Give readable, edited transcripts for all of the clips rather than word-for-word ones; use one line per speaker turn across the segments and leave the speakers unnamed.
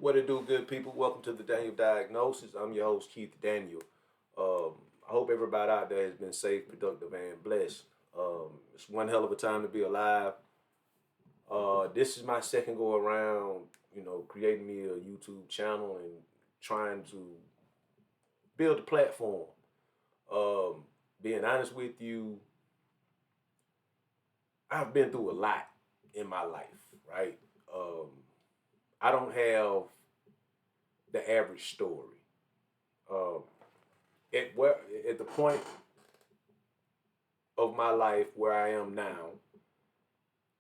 What it do, good people? Welcome to the Daniel Diagnosis. I'm your host, Keith Daniel. I hope everybody out there has been safe, productive, and blessed. It's one hell of a time to be alive. This is my second go around, creating me a YouTube channel and trying to build a platform. Um, Being honest with you, I've been through a lot in my life, right? Um, I don't have the average story. Um, at where at the point of my life where I am now,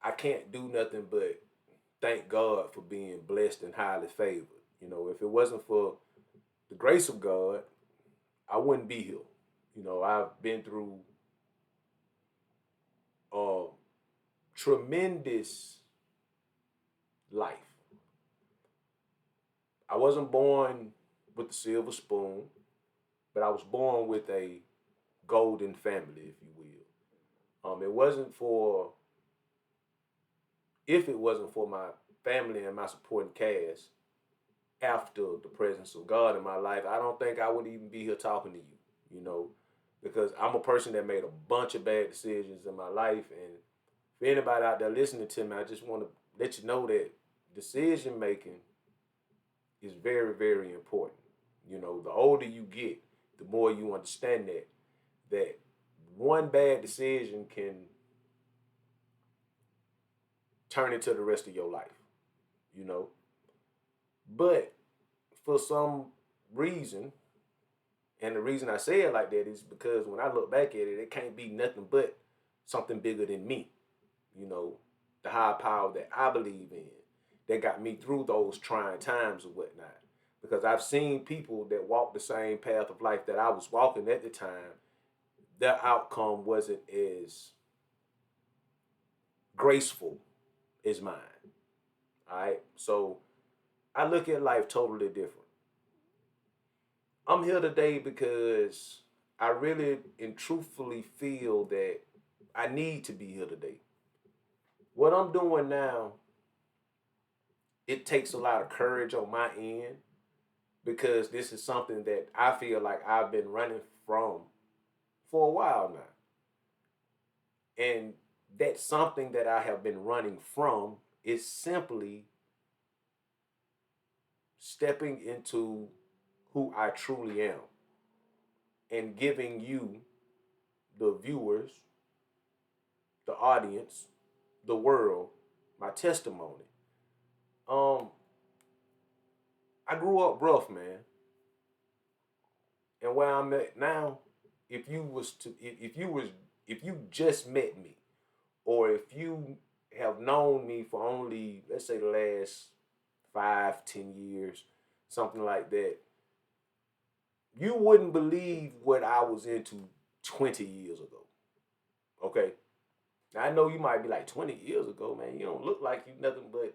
I can't do nothing but thank God for being blessed and highly favored. If it wasn't for the grace of God, I wouldn't be here. I've been through a tremendous life. I wasn't born with the silver spoon, but I was born with a golden family, if you will. It wasn't for if it wasn't for my family and my supporting cast after the presence of God in my life, I don't think I would even be here talking to you, because I'm a person that made a bunch of bad decisions in my life. And for anybody out there listening to me, I just want to let you know that decision making is very, very important. The older you get, the more you understand that one bad decision can turn into the rest of your life, you know. But for some reason, and the reason I say it like that is because when I look back at it, it can't be nothing but something bigger than me, you know, the high power that I believe in that got me through those trying times or whatnot. Because I've seen people that walk the same path of life that I was walking at the time, their outcome wasn't as graceful as mine. All right. So I look at life totally different. I'm here today because I really and truthfully feel that I need to be here today. What I'm doing now, it takes a lot of courage on my end because this is something that I feel like I've been running from for a while now. And that something that I have been running from is simply stepping into who I truly am and giving you, the viewers, the audience, the world, my testimony. Um, I grew up rough, man, and where I'm at now, if you just met me, or if you have known me for only, let's say, the last 5, 10 years, something like that, you wouldn't believe what I was into 20 years ago. Okay, now, I know you might be like 20 years ago, man. You don't look like you nothing but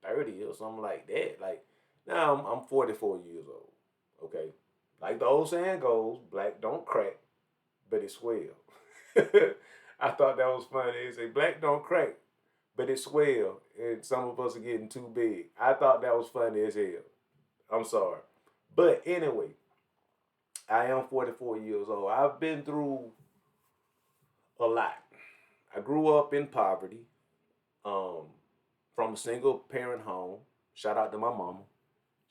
30 or something like that. Like now I'm 44 years old. Okay. Like the old saying goes, black don't crack, but it swell. I thought that was funny. They say black don't crack, but it swell. And some of us are getting too big. I thought that was funny as hell. I'm sorry. But anyway, I am 44 years old. I've been through a lot. I grew up in poverty, um, from a single parent home. Shout out to my mama.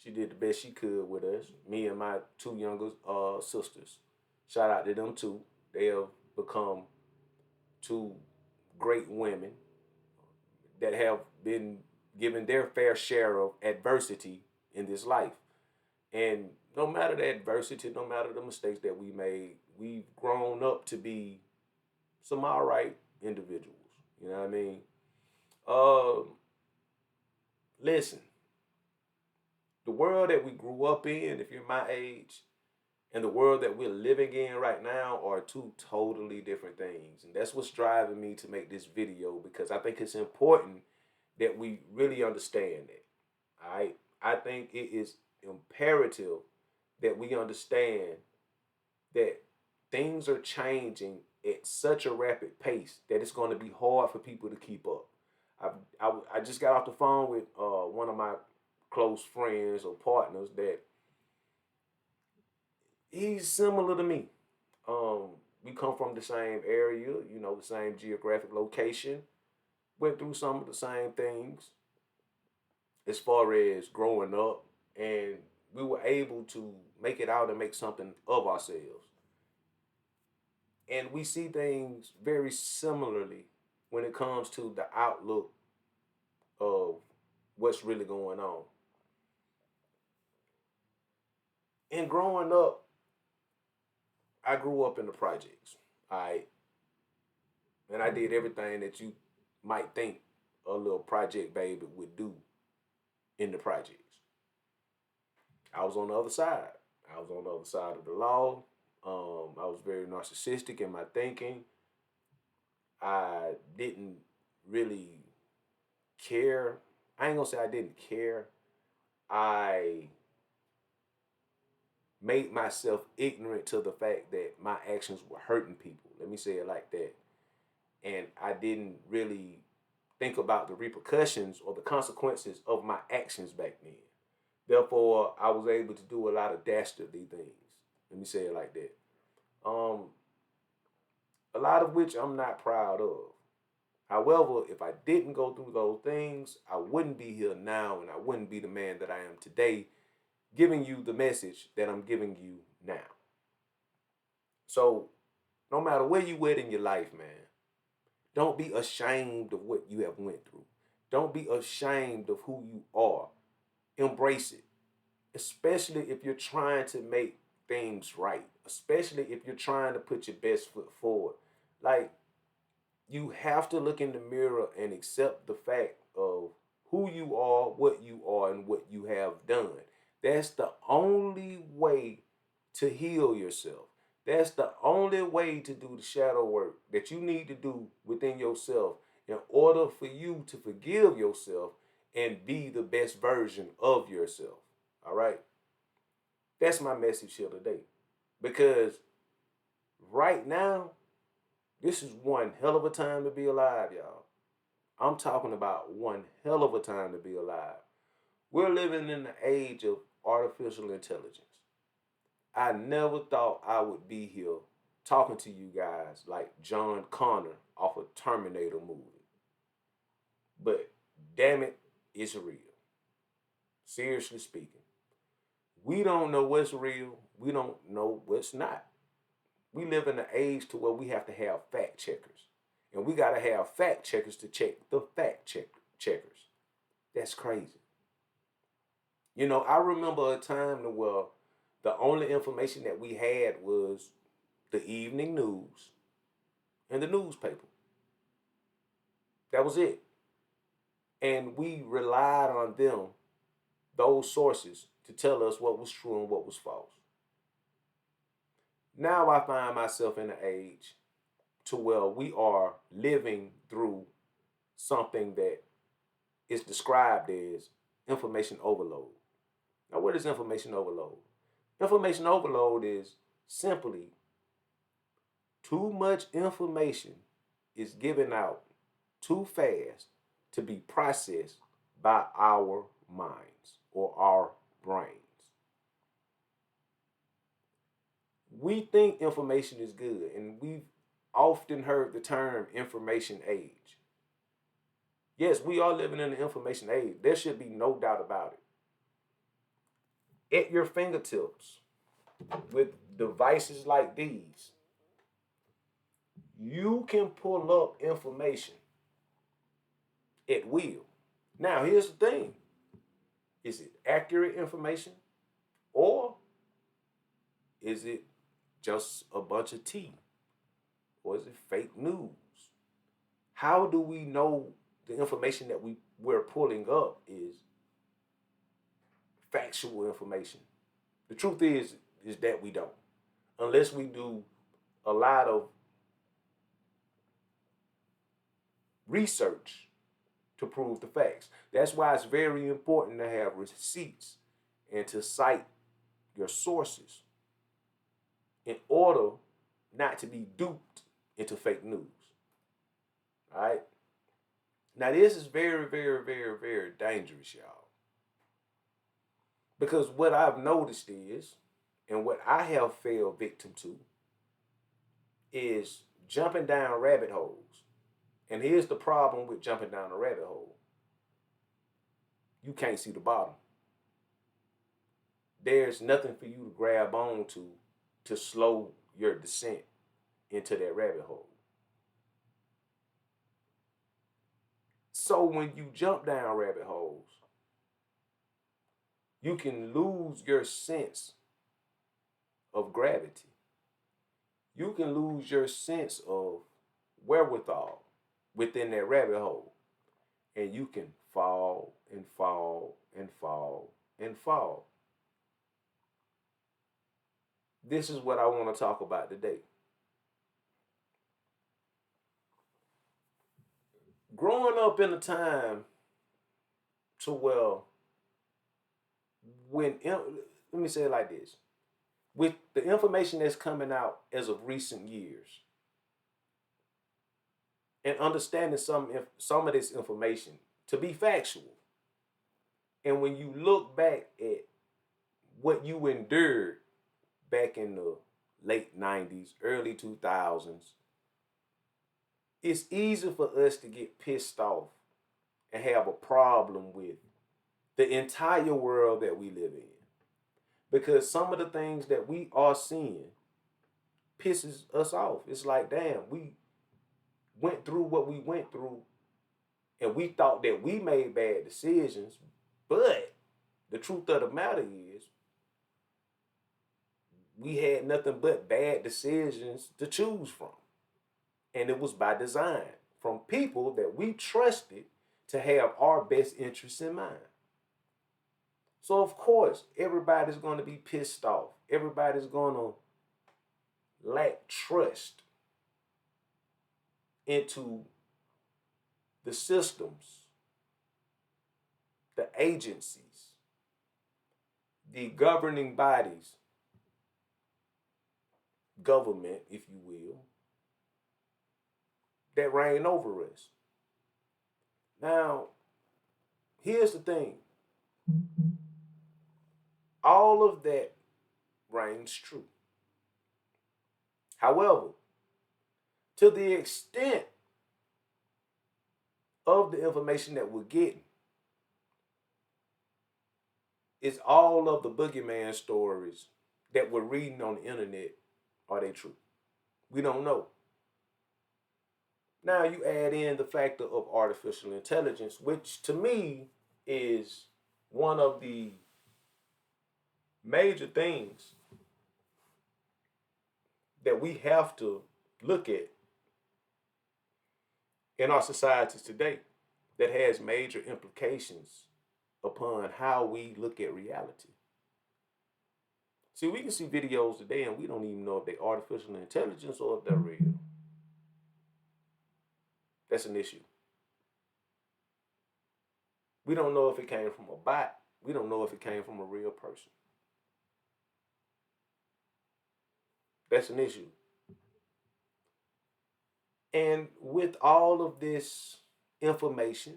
She did the best she could with us. Me and my two younger sisters. Shout out to them too. They have become two great women that have been given their fair share of adversity in this life. And no matter the adversity, no matter the mistakes that we made, we've grown up to be some all right individuals. You know what I mean? Um, Listen, the world that we grew up in, if you're my age, and the world that we're living in right now are two totally different things. And that's what's driving me to make this video because I think it's important that we really understand that. All right. I think it is imperative that we understand that things are changing at such a rapid pace that it's going to be hard for people to keep up. I just got off the phone with one of my close friends or partners that he's similar to me. Um, we come from the same area, the same geographic location, went through some of the same things as far as growing up, and we were able to make it out and make something of ourselves. And we see things very similarly when it comes to the outlook of what's really going on. In growing up, I grew up in the projects. I and I did everything that you might think a little project baby would do in the projects. I was on the other side. I was on the other side of the law. I was very narcissistic in my thinking. I didn't really care. I ain't gonna say I didn't care. I made myself ignorant to the fact that my actions were hurting people. Let me say it like that. And I didn't really think about the repercussions or the consequences of my actions back then. Therefore, I was able to do a lot of dastardly things. Let me say it like that. Um, a lot of which I'm not proud of. However, if I didn't go through those things, I wouldn't be here now and I wouldn't be the man that I am today, giving you the message that I'm giving you now. So, no matter where you at in your life, man, don't be ashamed of what you have went through. Don't be ashamed of who you are. Embrace it, especially if you're trying to make things right, especially if you're trying to put your best foot forward. Like, you have to look in the mirror and accept the fact of who you are, what you are, and what you have done. That's the only way to heal yourself. That's the only way to do the shadow work that you need to do within yourself in order for you to forgive yourself and be the best version of yourself. All right? That's my message here today. Because right now, this is one hell of a time to be alive, y'all. I'm talking about one hell of a time to be alive. We're living in the age of artificial intelligence. I never thought I would be here talking to you guys like John Connor off a Terminator movie. But damn it, it's real. Seriously speaking. We don't know what's real. We don't know what's not. We live in an age to where we have to have fact checkers. And we got to have fact checkers to check the checkers. That's crazy. I remember a time where the only information that we had was the evening news and the newspaper. That was it. And we relied on them, those sources, to tell us what was true and what was false. Now I find myself in an age to where we are living through something that is described as information overload. Now, what is information overload? Information overload is simply too much information is given out too fast to be processed by our minds or our brains. We think information is good, and we've often heard the term information age. Yes, we are living in the information age. There should be no doubt about it. At your fingertips, with devices like these, you can pull up information at will. Now, here's the thing. Is it accurate information or is it just a bunch of tea? Or is it fake news? How do we know the information that we're pulling up is factual information? The truth is that we don't. Unless we do a lot of research to prove the facts. That's why it's very important to have receipts and to cite your sources in order not to be duped into fake news. All right? Now, this is very, very, very, very dangerous, y'all. Because what I've noticed is, and what I have fell victim to, is jumping down rabbit holes. And here's the problem with jumping down a rabbit hole: you can't see the bottom. There's nothing for you to grab on to slow your descent into that rabbit hole. So when you jump down rabbit holes, you can lose your sense of gravity. You can lose your sense of wherewithal within that rabbit hole. And you can fall and fall and fall and fall. This is what I want to talk about today. Growing up in a time to where let me say it like this: with the information that's coming out as of recent years, and understanding some of this information to be factual, and when you look back at what you endured back in the late 90s, early 2000s, it's easy for us to get pissed off and have a problem with the entire world that we live in. Because some of the things that we are seeing pisses us off. It's like, damn, we went through what we went through and we thought that we made bad decisions, but the truth of the matter is we had nothing but bad decisions to choose from. And it was by design from people that we trusted to have our best interests in mind. So, of course, everybody's going to be pissed off. Everybody's going to lack trust into the systems, the agencies, the governing bodies, government, if you will, that reign over us. Now, here's the thing. All of that reigns true. However, to the extent of the information that we're getting, it's all of the boogeyman stories that we're reading on the internet. Are they true? We don't know. Now you add in the factor of artificial intelligence, which to me is one of the major things that we have to look at in our societies today that has major implications upon how we look at reality. See, we can see videos today and we don't even know if they're artificial intelligence or if they're real. That's an issue. We don't know if it came from a bot. We don't know if it came from a real person. That's an issue. And with all of this information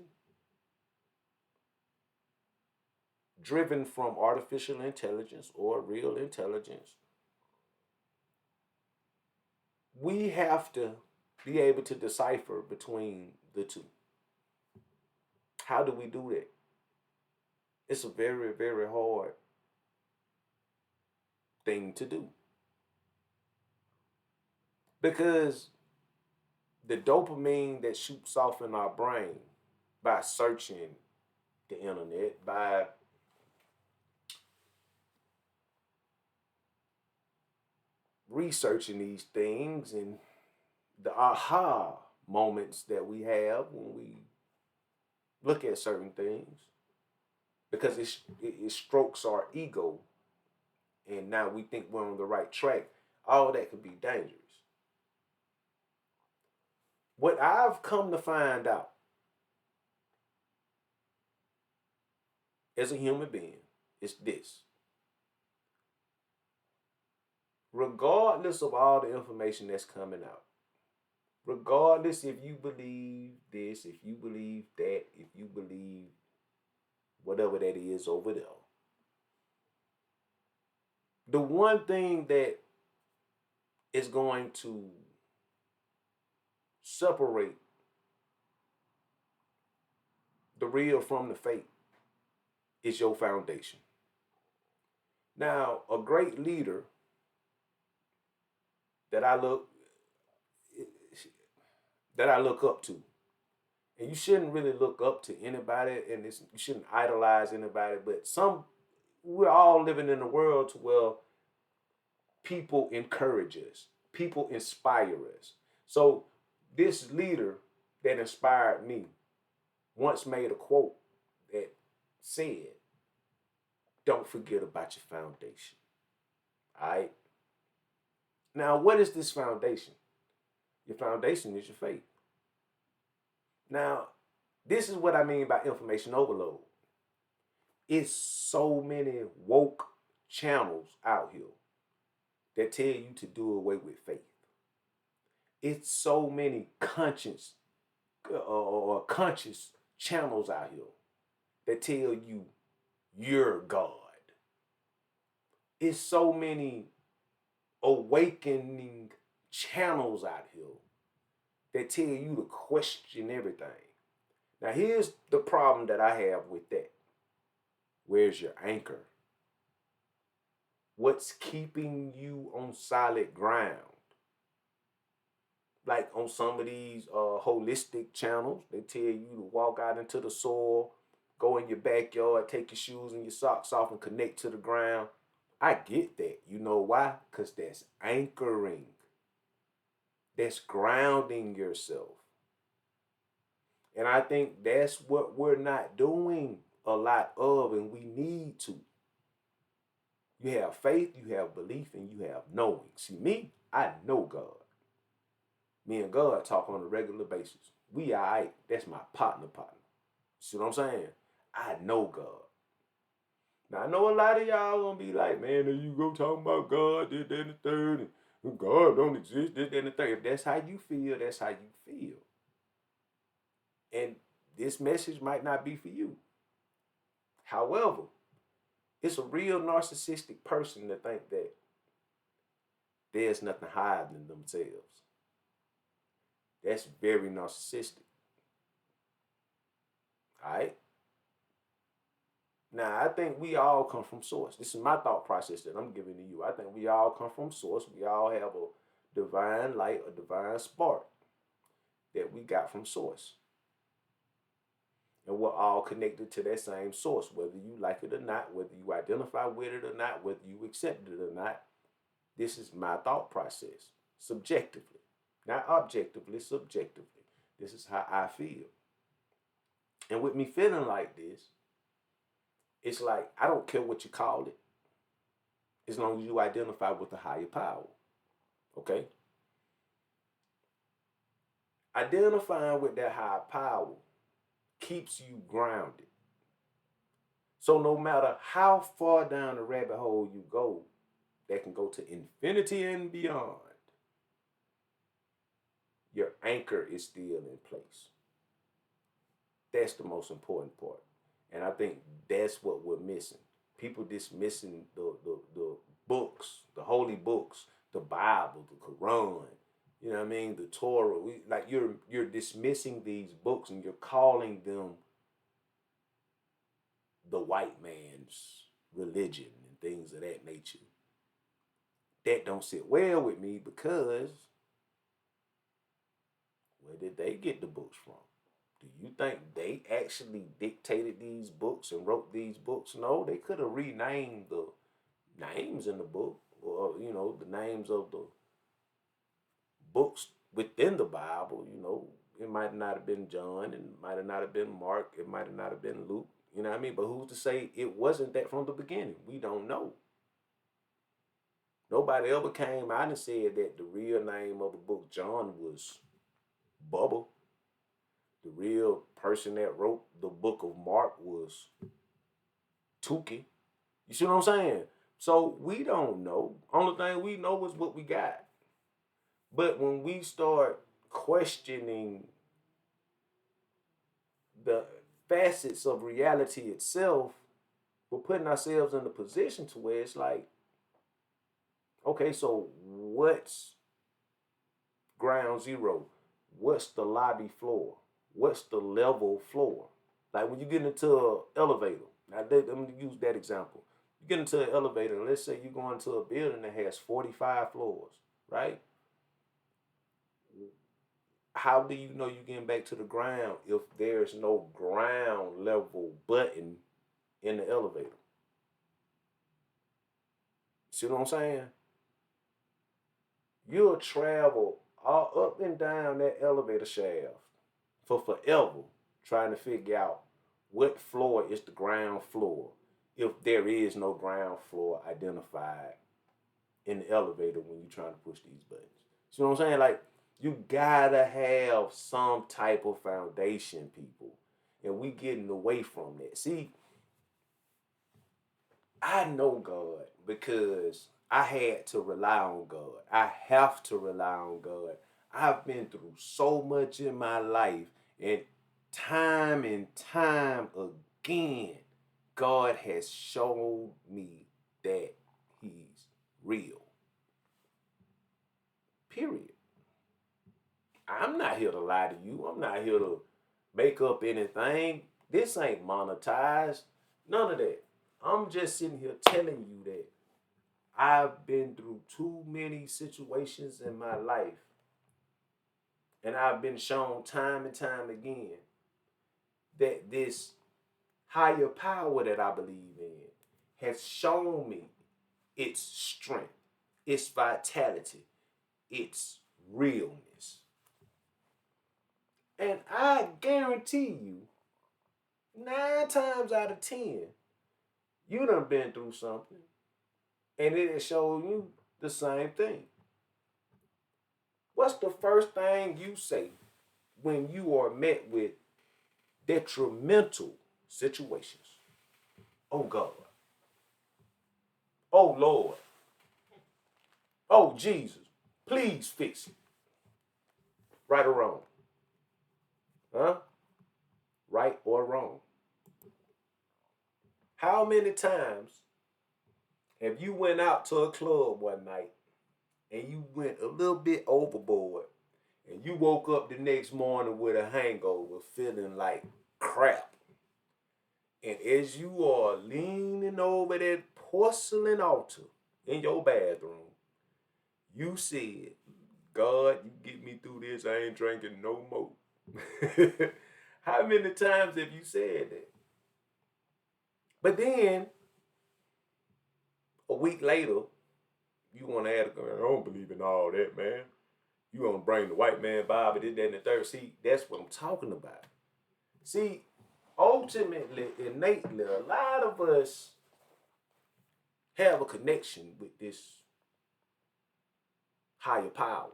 driven from artificial intelligence or real intelligence, we have to be able to decipher between the two. How do we do that? It's a very, very hard thing to do. Because the dopamine that shoots off in our brain by searching the internet, by researching these things, and the aha moments that we have when we look at certain things, because it strokes our ego, and now we think we're on the right track. All that could be dangerous. What I've come to find out as a human being is this: regardless of all the information that's coming out, regardless if you believe this, if you believe that, if you believe whatever that is over there, The one thing that is going to separate the real from the fake is your foundation. Now, a great leader that I look up to, and you shouldn't really look up to anybody, and you shouldn't idolize anybody, but we're all living in a world to where people encourage us, people inspire us. So this leader that inspired me once made a quote that said, "Don't forget about your foundation." All right. Now, what is this foundation? Your foundation is your faith. Now, this is what I mean by information overload. It's so many woke channels out here that tell you to do away with faith. It's so many conscious channels out here that tell you you're God. It's so many awakening channels out here that tell you to question everything. Now, here's the problem that I have with that. Where's your anchor? What's keeping you on solid ground? Like on some of these holistic channels, they tell you to walk out into the soil, go in your backyard, take your shoes and your socks off and connect to the ground. I get that. You know why? Because that's anchoring. That's grounding yourself. And I think that's what we're not doing a lot of, and we need to. You have faith, you have belief, and you have knowing. See, me, I know God. Me and God talk on a regular basis. We all right. That's my partner. See what I'm saying? I know God. Now, I know a lot of y'all gonna be like, man, there you go talking about God, this, that, and the third, and God don't exist, this, that, and the third. If that's how you feel, that's how you feel. And this message might not be for you. However, it's a real narcissistic person to think that there's nothing higher than themselves. That's very narcissistic. All right? Now, I think we all come from source. This is my thought process that I'm giving to you. I think we all come from source. We all have a divine light, a divine spark that we got from source. And we're all connected to that same source, whether you like it or not, whether you identify with it or not, whether you accept it or not. This is my thought process, subjectively, not objectively, subjectively. This is how I feel. And with me feeling like this, it's like, I don't care what you call it, as long as you identify with the higher power. Okay? Identifying with that higher power keeps you grounded. So no matter how far down the rabbit hole you go, that can go to infinity and beyond, your anchor is still in place. That's the most important part. And I think that's what we're missing. People dismissing the books, the holy books, the Bible, the Quran, you know what I mean, the Torah. You're dismissing these books and you're calling them the white man's religion and things of that nature. That don't sit well with me because where did they get the books from? Do you think they actually dictated these books and wrote these books? No, they could have renamed the names in the book, or the names of the books within the Bible. It might not have been John, it might not have been Mark, it might not have been Luke. You know what I mean? But who's to say it wasn't that from the beginning? We don't know. Nobody ever came out and said that the real name of the book John was Bubba. The real person that wrote the book of Mark was Tukey. You see what I'm saying? So we don't know. Only thing we know is what we got. But when we start questioning the facets of reality itself, we're putting ourselves in a position to where it's like, Okay, so what's ground zero? What's the lobby floor? What's the level floor? Like when you get into an elevator, now I'm going to use that example. You get into an elevator, let's say you go into a building that has 45 floors, right? How do you know you're getting back to the ground if there's no ground level button in the elevator? See what I'm saying? You'll travel all up and down that elevator shaft for forever trying to figure out what floor is the ground floor if there is no ground floor identified in the elevator when you're trying to push these buttons. See what I'm saying? Like, you gotta have some type of foundation, people. And we getting away from that. See, I know God because I had to rely on God. I have to rely on God. I've been through so much in my life, and time again, God has shown me that He's real. Period. I'm not here to lie to you. I'm not here to make up anything. This ain't monetized. None of that. I'm just sitting here telling you that I've been through too many situations in my life, and I've been shown time and time again that this higher power that I believe in has shown me its strength, its vitality, its realness. And I guarantee you, 9 times out of 10, you done been through something, and it has shown you the same thing. What's the first thing you say when you are met with detrimental situations? Oh God. Oh Lord. Oh Jesus. Please fix it. Right or wrong? Huh? Right or wrong? How many times have you went out to a club one night and you went a little bit overboard and you woke up the next morning with a hangover feeling like crap? And as you are leaning over that porcelain altar in your bathroom, you said, God, you get me through this. I ain't drinking no more. How many times have you said that? But then, a week later, you want to add, I don't believe in all that, man. You want to bring the white man Bible, this, that, and the third. See, that's what I'm talking about. See, ultimately, innately, a lot of us have a connection with this higher power.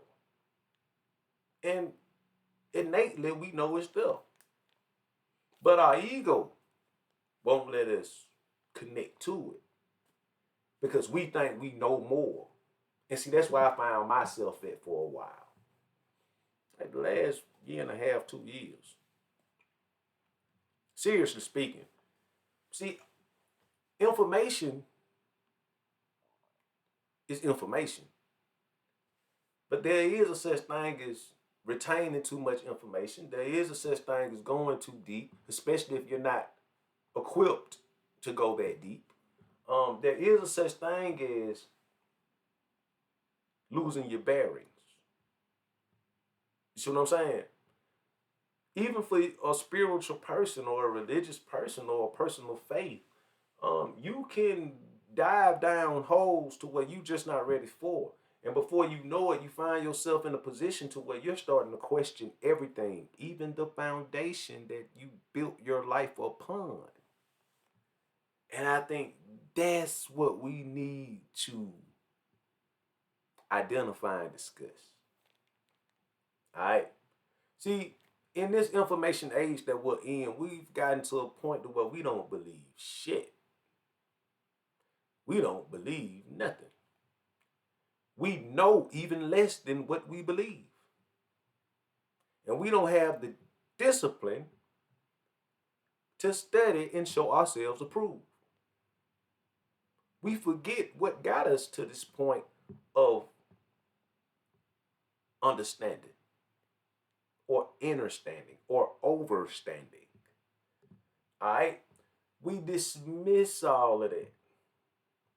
And innately, we know it's there. But our ego won't let us connect to it because we think we know more. And see, that's where I found myself at for a while. Like the last year and a half, 2 years. Seriously speaking. See, information is information. But there is a such thing as retaining too much information. There is a such thing as going too deep, especially if you're not equipped to go that deep. There is a such thing as losing your bearings. You see what I'm saying? Even for a spiritual person or a religious person or a person of faith, you can dive down holes to where you just not ready for. And before you know it, you find yourself in a position to where you're starting to question everything, even the foundation that you built your life upon. And I think that's what we need to identify and discuss. All right. See, in this information age that we're in, we've gotten to a point to where we don't believe shit. We don't believe nothing. We know even less than what we believe. And we don't have the discipline to study and show ourselves approved. We forget what got us to this point of understanding or understanding or overstanding. All right? We dismiss all of that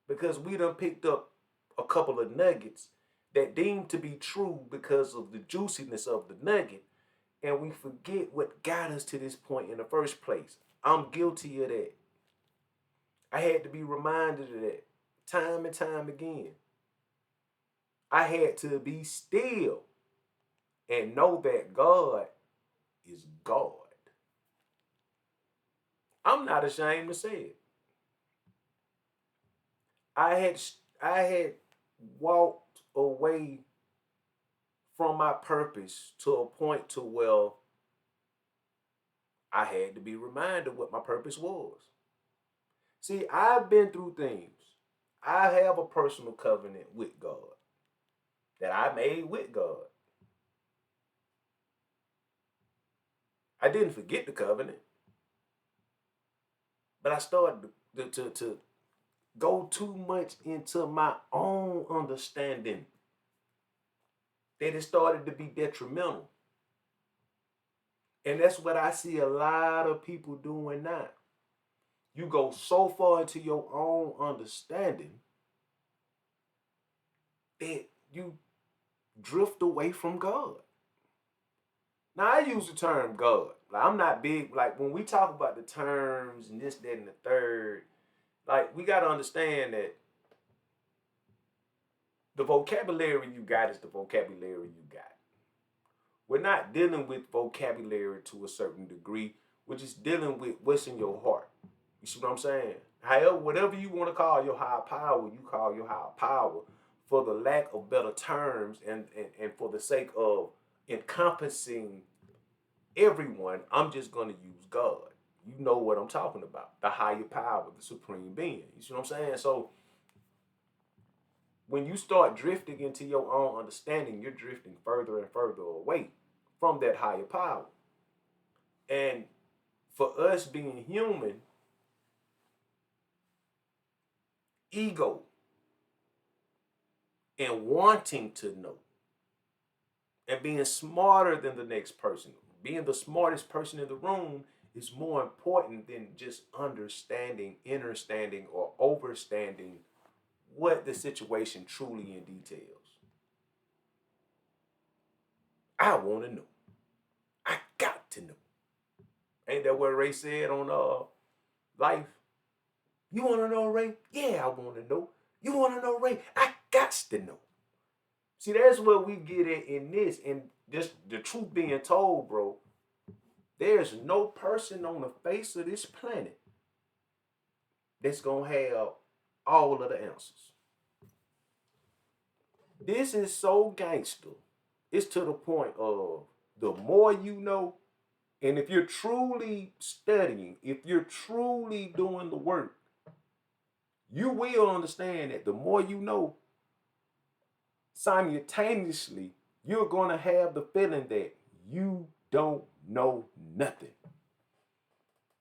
because we done picked up a couple of nuggets that deemed to be true because of the juiciness of the nugget, and we forget what got us to this point in the first place. I'm guilty of that. I had to be reminded of that time and time again. I had to be still and know that God is God. I'm not ashamed to say it. I had I had walked away from my purpose to a point to where I had to be reminded what my purpose was. See, I've been through things. I have a personal covenant with God that I made with God. I didn't forget the covenant, but I started to go too much into my own understanding that it started to be detrimental. And that's what I see a lot of people doing now. You go so far into your own understanding that you drift away from God. Now I use the term God. Like, I'm not big. Like when we talk about the terms and this, that, and the third, like we gotta understand that the vocabulary you got is the vocabulary you got. We're not dealing with vocabulary to a certain degree. We're just dealing with what's in your heart. You see what I'm saying? However, whatever you want to call your higher power, you call your higher power for the lack of better terms and for the sake of encompassing everyone. I'm just going to use God. You know what I'm talking about. The higher power, the supreme being. You see what I'm saying? So when you start drifting into your own understanding, you're drifting further and further away from that higher power. And for us being human, ego and wanting to know and being smarter than the next person, being the smartest person in the room is more important than just understanding, understanding, or overstanding what the situation truly in details. I want to know. I got to know. Ain't that what Ray said on Life? You want to know, Ray? Yeah, I want to know. You want to know, Ray? I got to know. See, that's what we get at in this. And just the truth being told, bro, there's no person on the face of this planet that's going to have all of the answers. This is so gangster. It's to the point of the more you know, and if you're truly studying, if you're truly doing the work, you will understand that the more you know, simultaneously, you're going to have the feeling that you don't know nothing.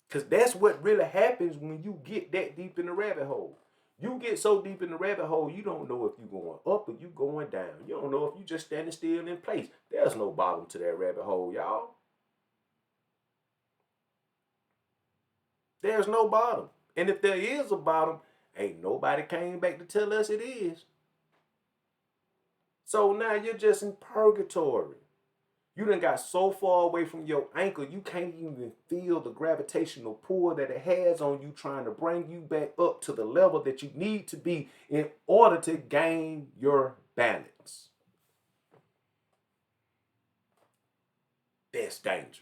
Because that's what really happens when you get that deep in the rabbit hole. You get so deep in the rabbit hole, you don't know if you're going up or you going down. You don't know if you're just standing still in place. There's no bottom to that rabbit hole, y'all. There's no bottom. And if there is a bottom, ain't nobody came back to tell us it is. So now you're just in purgatory. You done got so far away from your ankle, you can't even feel the gravitational pull that it has on you, trying to bring you back up to the level that you need to be in order to gain your balance. That's dangerous.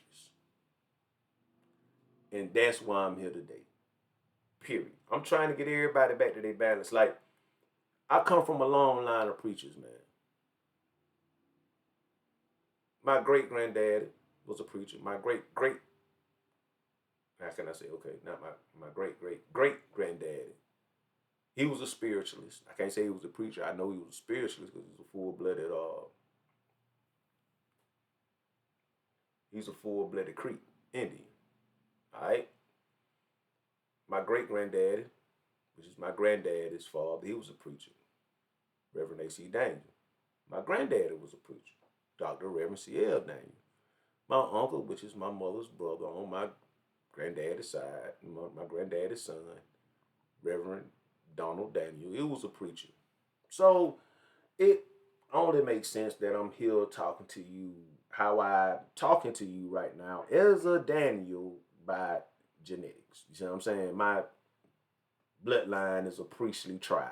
And that's why I'm here today. Period. I'm trying to get everybody back to their balance. Like, I come from a long line of preachers, man. My great granddaddy was a preacher. My great, how can I say? Okay, not my great granddaddy. He was a spiritualist. I can't say he was a preacher. I know he was a spiritualist because he's a full blooded Creek Indian. All right. My great granddaddy, which is my granddaddy's father, he was a preacher. Reverend A.C. Daniel. My granddaddy was a preacher, Dr. Reverend C.L. Daniel. My uncle, which is my mother's brother on my granddaddy's side, my granddaddy's son, Reverend Donald Daniel, it was a preacher. So it only makes sense that I'm here talking to you how I'm talking to you right now as a Daniel by genetics. You see what I'm saying? My bloodline is a priestly tribe,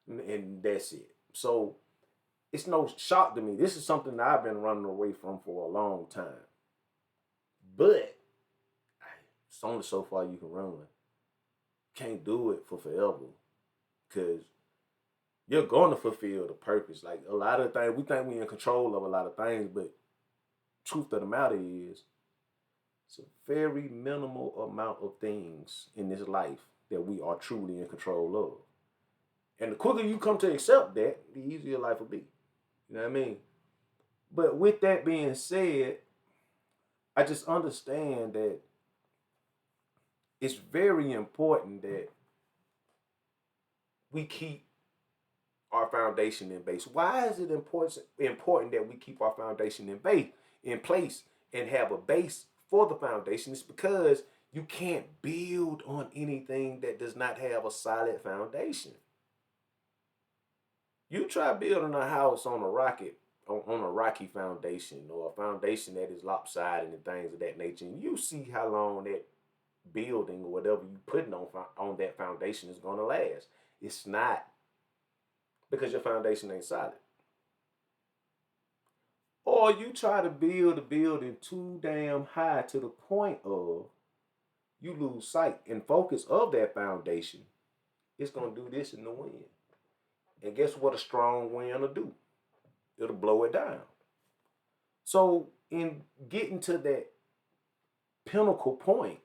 and that's it. So it's no shock to me. This is something that I've been running away from for a long time. But it's only so far you can run. Can't do it for forever. Because you're going to fulfill the purpose. Like a lot of things, we think we're in control of a lot of things, but truth of the matter is, it's a very minimal amount of things in this life that we are truly in control of. And the quicker you come to accept that, the easier life will be. You know what I mean? But with that being said, I just understand that it's very important that we keep our foundation in base. Why is it important that we keep our foundation in place and have a base for the foundation? It's because you can't build on anything that does not have a solid foundation. You try building a house on a rocky foundation or a foundation that is lopsided and things of that nature, and you see how long that building or whatever you putting on that foundation is going to last. It's not, because your foundation ain't solid. Or you try to build a building too damn high to the point of you lose sight and focus of that foundation. It's going to do this in the wind. And guess what a strong wind will do? It'll blow it down. So in getting to that pinnacle point,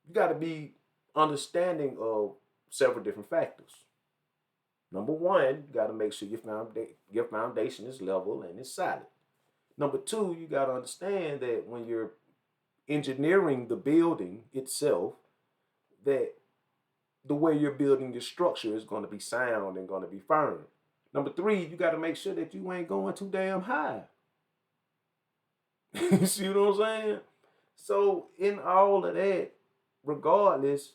you got to be understanding of several different factors. Number one, you got to make sure your foundation is level and it's solid. Number two, you got to understand that when you're engineering the building itself, that the way you're building your structure is going to be sound and going to be firm. Number three, you got to make sure that you ain't going too damn high. You see what I'm saying? So in all of that, regardless,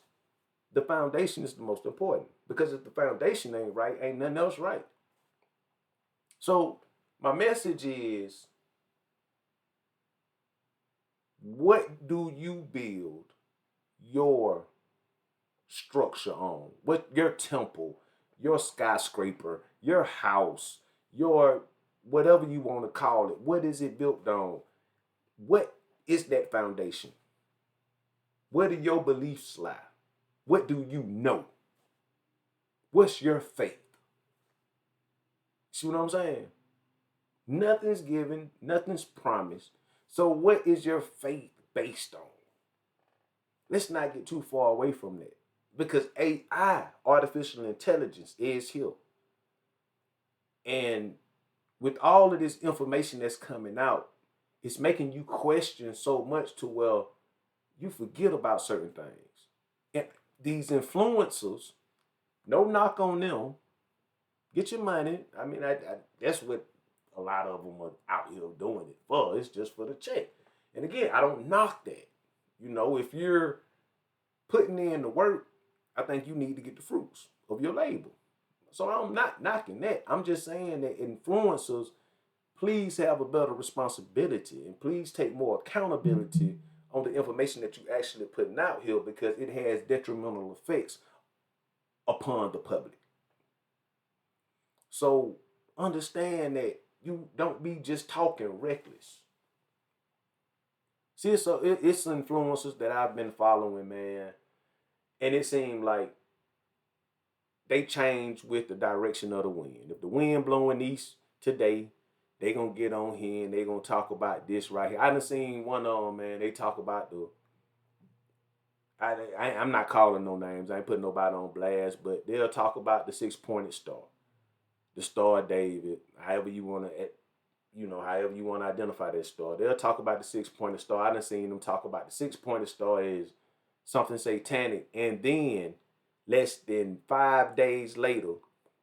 the foundation is the most important. Because if the foundation ain't right, ain't nothing else right. So my message is, what do you build your structure on? What your temple, your skyscraper, your house, your whatever you want to call it, what is it built on? What is that foundation? Where do your beliefs lie? What do you know? What's your faith? See what I'm saying? Nothing's given, nothing's promised. So what is your faith based on? Let's not get too far away from that. Because AI, artificial intelligence, is here. And with all of this information that's coming out, it's making you question so much to where you forget about certain things. And these influencers, no knock on them, get your money. I mean, that's what a lot of them are out here doing it for. It's just for the check. And again, I don't knock that. You know, if you're putting in the work, I think you need to get the fruits of your labor. So I'm not knocking that. I'm just saying that influencers, please have a better responsibility and please take more accountability on the information that you actually putting out here, because it has detrimental effects upon the public. So understand that you don't be just talking reckless. See, it's influencers that I've been following, man, and it seemed like they change with the direction of the wind. If the wind blowing east today, they gonna get on here and they gonna talk about this right here. I done seen one of them, man. They talk about I'm not calling no names. I ain't putting nobody on blast, but they'll talk about the six-pointed star, the Star of David, however you want to, however you want to identify that star. They'll talk about the six-pointed star. I done seen them talk about the six-pointed star is something satanic, and then less than 5 days later,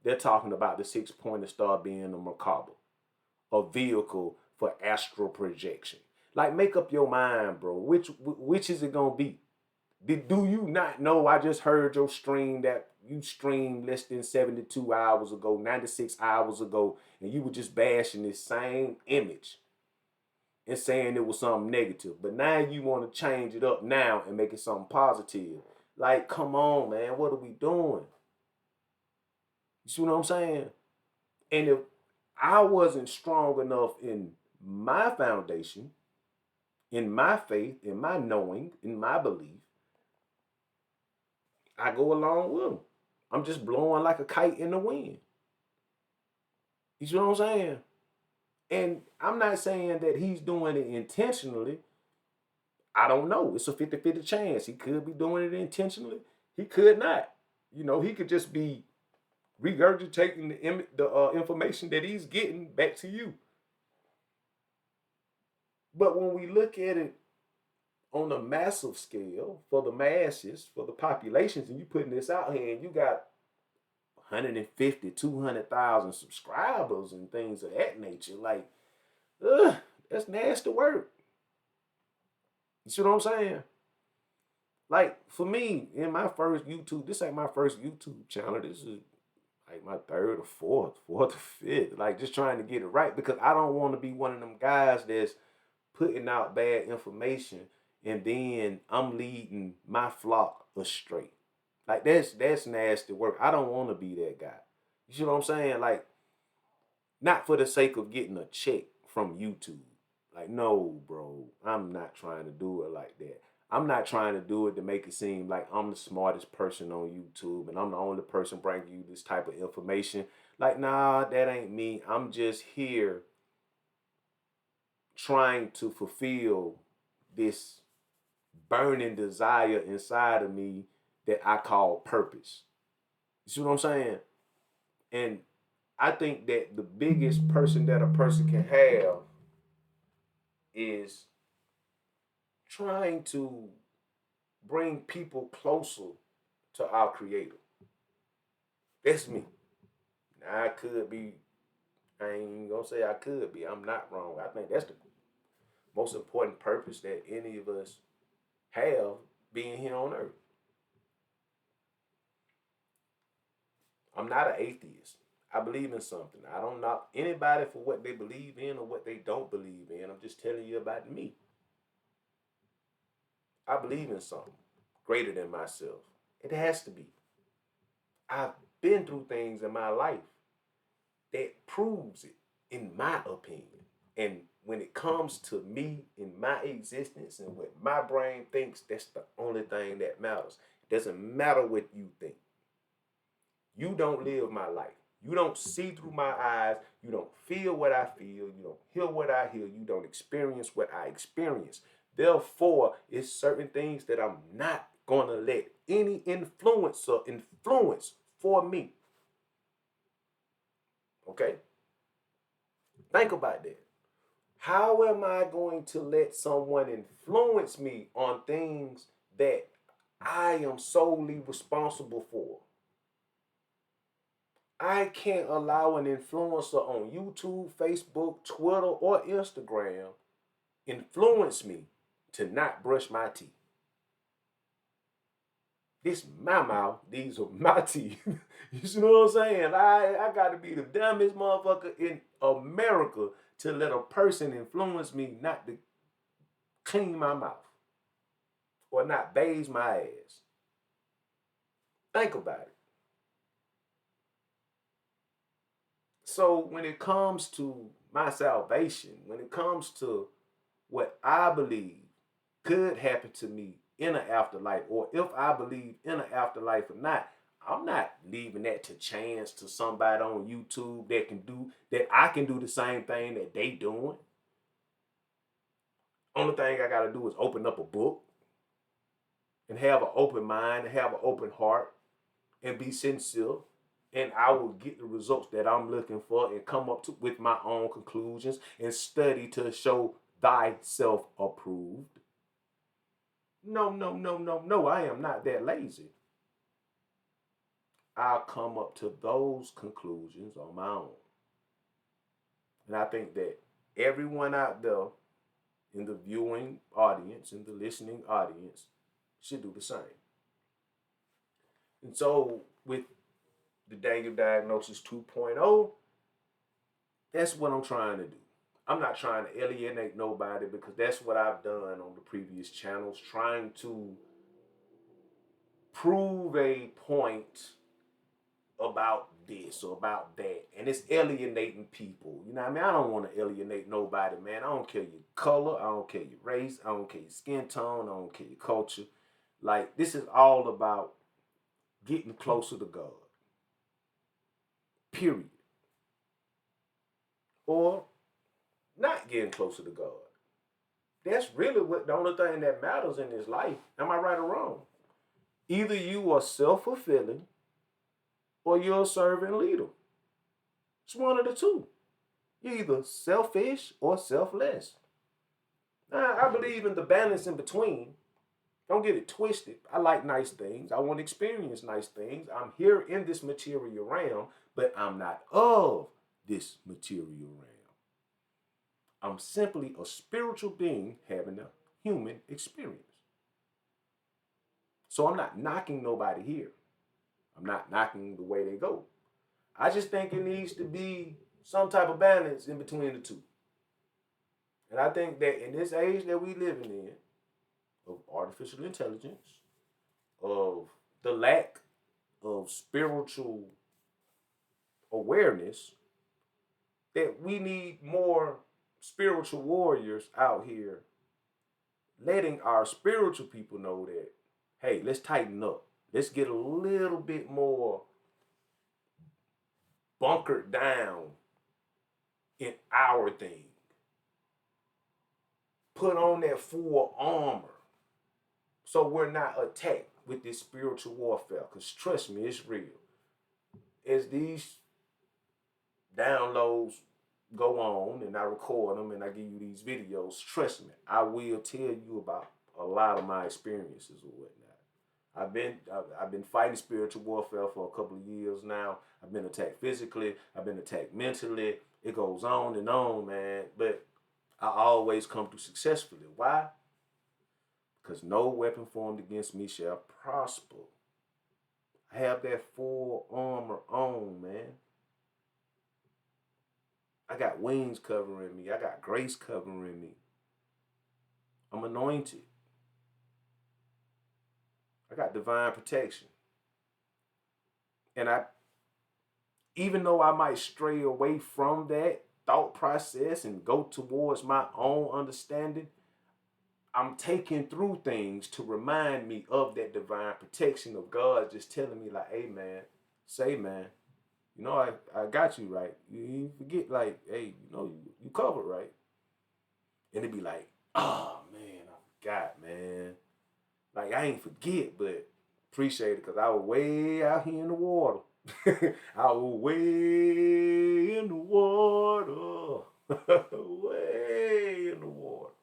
they're talking about the 6-pointed star being a Merkaba, a vehicle for astral projection. Like, make up your mind, bro. Which is it gonna be? Do you not know? I just heard your stream that you streamed less than 72 hours ago, 96 hours ago, and you were just bashing this same image and saying it was something negative. But now you want to change it up now and make it something positive. Like, come on, man. What are we doing? You see what I'm saying? And if I wasn't strong enough in my foundation, in my faith, in my knowing, in my belief, I go along with them. I'm just blowing like a kite in the wind. You see what I'm saying? And I'm not saying that he's doing it intentionally. I don't know. It's a 50-50 chance. He could be doing it intentionally. He could not. You know, he could just be regurgitating the information that he's getting back to you. But when we look at it on a massive scale for the masses, for the populations, and you putting this out here and you got 150, 200,000 subscribers and things of that nature, like, that's nasty work. You see what I'm saying? Like, for me, in my first YouTube, this ain't my first YouTube channel. This is like my third or fourth or fifth. Like, just trying to get it right because I don't want to be one of them guys that's putting out bad information and then I'm leading my flock astray. Like, that's nasty work. I don't want to be that guy. You see what I'm saying? Like, not for the sake of getting a check from YouTube. Like, no, bro, I'm not trying to do it like that. I'm not trying to do it to make it seem like I'm the smartest person on YouTube and I'm the only person bringing you this type of information. Like, nah, that ain't me. I'm just here trying to fulfill this burning desire inside of me that I call purpose. You see what I'm saying? And I think that the biggest person that a person can have is trying to bring people closer to our Creator. That's me. Now, I could be, I ain't even gonna say I could be. I'm not wrong. I think that's the most important purpose that any of us have being here on earth. I'm not an atheist. I believe in something. I don't knock anybody for what they believe in or what they don't believe in. I'm just telling you about me. I believe in something greater than myself. It has to be. I've been through things in my life that proves it, in my opinion. And when it comes to me in my existence and what my brain thinks, that's the only thing that matters. It doesn't matter what you think. You don't live my life. You don't see through my eyes. You don't feel what I feel. You don't hear what I hear. You don't experience what I experience. Therefore, it's certain things that I'm not going to let any influencer influence for me. Okay? Think about that. How am I going to let someone influence me on things that I am solely responsible for? I can't allow an influencer on YouTube, Facebook, Twitter, or Instagram influence me to not brush my teeth. This my mouth. These are my teeth. You see what I'm saying? I got to be the dumbest motherfucker in America to let a person influence me not to clean my mouth or not bathe my ass. Think about it. So when it comes to my salvation, when it comes to what I believe could happen to me in an afterlife, or if I believe in an afterlife or not, I'm not leaving that to chance to somebody on YouTube that I can do the same thing that they doing. Only thing I gotta do is open up a book and have an open mind and have an open heart and be sincere, and I will get the results that I'm looking for and come up with my own conclusions and study to show thyself approved. No, no, no, no, no. I am not that lazy. I'll come up to those conclusions on my own. And I think that everyone out there in the viewing audience, in the listening audience, should do the same. And so with the Daniel Diagnosis 2.0, that's what I'm trying to do. I'm not trying to alienate nobody because that's what I've done on the previous channels, trying to prove a point about this or about that. And it's alienating people. You know what I mean? I don't want to alienate nobody, man. I don't care your color. I don't care your race. I don't care your skin tone. I don't care your culture. Like, this is all about getting closer to God. Period. Or not getting closer to God. That's really what the only thing that matters in this life. Am I right or wrong? Either you are self-fulfilling or you're a servant leader. It's one of the two. You're either selfish or selfless. Now, I believe in the balance in between. Don't get it twisted. I like nice things. I want to experience nice things. I'm here in this material realm, but I'm not of this material realm. I'm simply a spiritual being having a human experience. So I'm not knocking nobody here. I'm not knocking the way they go. I just think it needs to be some type of balance in between the two. And I think that in this age that we living in, of artificial intelligence, of the lack of spiritual awareness, that we need more spiritual warriors out here letting our spiritual people know that, hey, let's tighten up. Let's get a little bit more bunkered down in our thing. Put on that full armor so we're not attacked with this spiritual warfare. Because trust me, it's real. As these downloads go on and I record them and I give you these videos, trust me, I will tell you about a lot of my experiences or whatnot. I've been fighting spiritual warfare for a couple of years now. I've been attacked physically. I've been attacked mentally. It goes on, man. But I always come through successfully. Why? Because no weapon formed against me shall prosper. I have that full armor on, man. I got wings covering me. I got grace covering me. I'm anointed. I got divine protection. And even though I might stray away from that thought process and go towards my own understanding, I'm taking through things to remind me of that divine protection of God just telling me like, hey man, say man, you know, I got you right. You forget like, hey, you know, you covered right. And it'd be like, oh man, I forgot, man. Like I ain't forget, but appreciate it because I was way out here in the water. I was way in the water. Way in the water.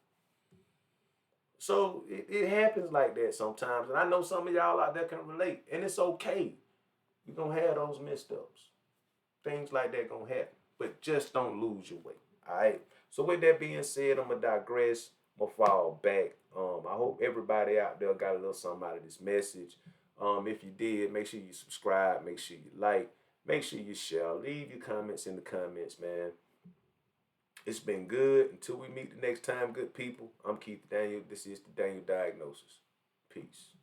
So it happens like that sometimes. And I know some of y'all out there can relate. And it's okay. You're going to have those messed ups. Things like that going to happen. But just don't lose your way. All right? So with that being said, I'm going to digress. I'm going to fall back. I hope everybody out there got a little something out of this message. If you did, make sure you subscribe. Make sure you like. Make sure you share. Leave your comments in the comments, man. It's been good. Until we meet the next time, good people. I'm Keith Daniel. This is the Daniel Diagnosis. Peace.